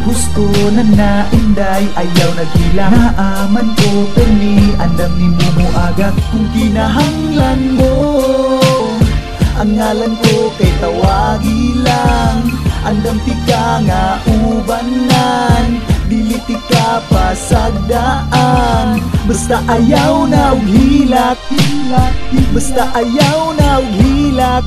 Gusto na nainday, ayaw nagila. Naaman ko permi, andam ni mumuagak. Kung kinahanglan mo, ang ngalan ko kay tawagi lang. Andam tika nga ubanan, dili tika pasagdaan. Basta ayaw na og hilak, basta ayaw na og hilak.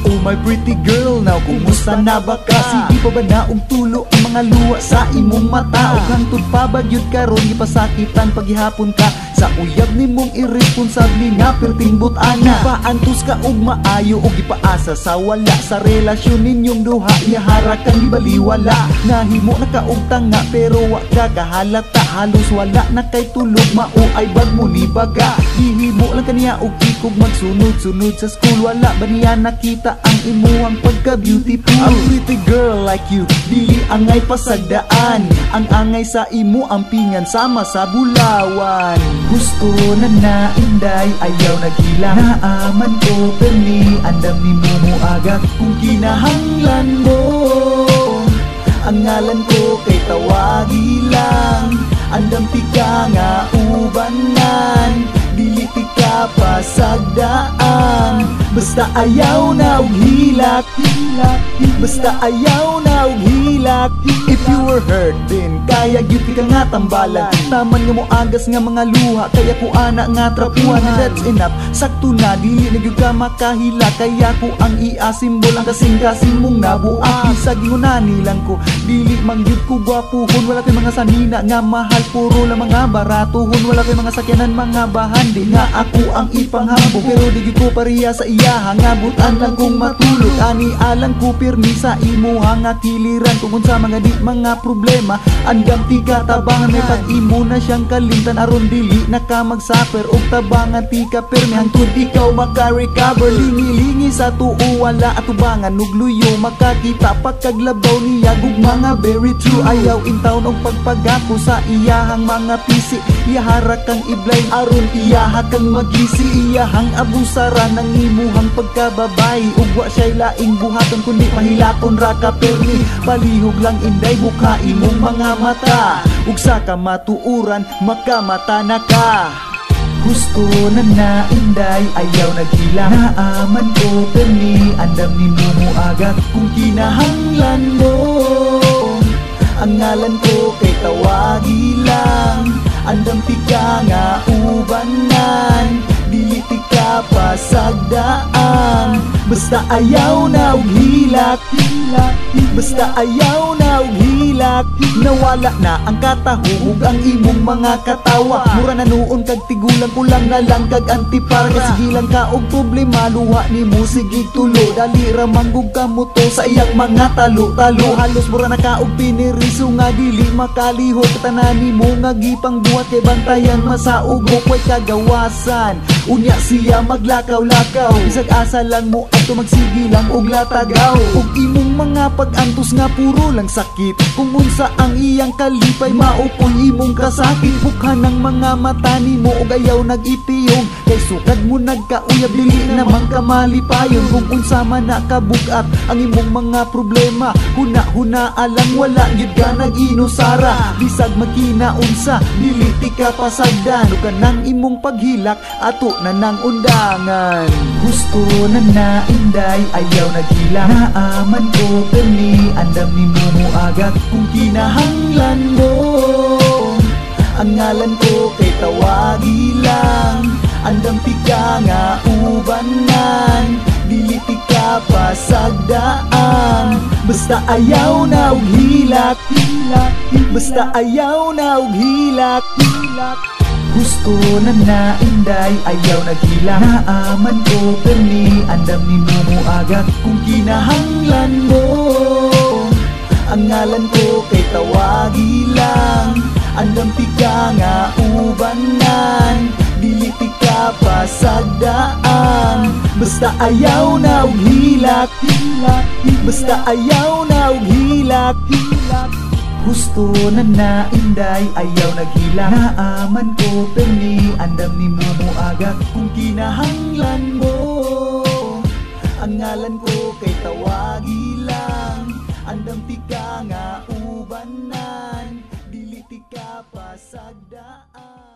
Oh my pretty girl, now kumusta na ba ka? Sige pa ba na og tulo ang mga luwa sa imong mata? O hangtod pa bagyod karon gipasakitan paghihapon ka sa uyab nimong irresponsable nga pertingbot ana. Paantos ka og maayo og gipaasa sa wala sa relasyon ninyong duha. Ihara kang gibaliwala, nahimo na ka og tanga pero wa ka kahalata. Halos wala na kay tulog, mao ay bag mo ni baga. Gihimo lang kaniya og ikog magsunod-sunod sa school. Wala ba niya nakita ang imuhang pagka-beautiful? A pretty girl like you, dili angay pasagdaan. Ang angay sa imo ampingan sama sa bulawan. Gusto na nainday, ayaw nagila. Naaman ko permi, andam ni mumuagak. Kung kinahanglan mo, ang ngalan ko kay tawagi lang. Andam tika nga ubanan, dili tika pasagdaan. Basta ayaw na og hilak, basta ayaw na og hilak. If you were hurt din, kaya gyud ka nga tambalan. Taman nga mo agas nga mga luha, kaya ko ana nga trapuhan. That's enough, sakto na, dili na gyud ka makahila. Kaya ko ang ia-simbol ang kasing-kasing mong nabuang. Bisag ngunani lang ko, dili man gyud ko gwapuhon. Wala kay mga sanina nga mahal, puro lang mga baratuhon. Wala kay mga sakyanan, mga bahandi nga ako ang ipanghambog. Pero di gyud ko pareha sa iya, hangabutan lang kong matulog. Ani alang ko pirmi sa imo hanga kiliran. Tungkol sa mga di mga problema, andam tika tabangan. May pag-imo na siyang kalimtan, aron dili na ka mag-suffer. Og tabangan tika pirmi, hangtod ikaw maka-recover. Lingi-lingi sa tuo, wala atubangan. Nugluyo, makakita pagkaglabaw niya. Gug mga very true, ayaw intaon og pagpagako sa iyahang mga pisi. Iyahara kang iblay, aron iyaha kang magisi. Iyahang abusara ng imuhang pagkababay. Ug wa siya'y laing buhaton, kundi mahilapon ra ka permi. Palihog lang inday, buka imong mga mata. Ug sa kamatuuran, makamata na ka. Gusto na nainday, ayaw nagila. Naaman ko permi, andam ni mumuagak. Kung kinahanglan mo, ang ngalan ko kay tawagi lang. Andam tika nga ubanan, dili tika pasagdaan. Basta ayaw na og hilak, basta ayaw na og hilak. Nawala na ang katahog ang imong mga katawa. Mura na noon kag tigulang kulang na lang kag antipara. Kasigilan ka og problema, luha ni mo sigig tulo. Dali ra manggug ka mo to sa iyang mga talo-talo. Halos mura na ka og piniriso nga dili makalihot. Katanani mo nga gipang buhat kay bantayan masaog mo ko'y kagawasan. Unya siya maglakaw-lakaw, isag asa lang mo ato magsigilang og latagaw. Og imong mga pag-antos nga puro lang sakit. Kung unsa ang iyang kalipay, maupoy imong kasakit. Bukhan ng mga mata nimo og ayaw nag-itiyong. Kay sukad mo nagkauyab, dili namang kamalipayon. Kung unsa man nakabugat ang imong mga problema, huna-huna alang wala gyud ka nag-inusara. Bisag magkinaunsa, dili tika pasagdan. Ug kanang imong paghilak, ato na nang undangan. Gusto na nainday, ayaw nagila. Naaman ko permi, andam ni mumuagak. Kung kinahanglan mo, ang ngalan ko kay tawagi lang. Andam tika nga ubanan, dili tika pasagdaan. Basta ayaw na og hilak, basta ayaw na og hilak. Gusto na nainday, ayaw nagila. Naaman ko permi, andam ni mumuagak. Kung kinahanglan mo, ang ngalan ko kay tawagi lang. Andam tika nga ubanan, dili tika pasagdaan. Basta ayaw na og hilak, basta ayaw na og hilak. Gusto na nainday, ayaw nagila. Naaman ko permi, andam ni mumuagak. Kung kinahanglan mo, Ang ngalan ko kay tawagi lang, andam ti ka nga ubanan, dili ti ka pasagdaan.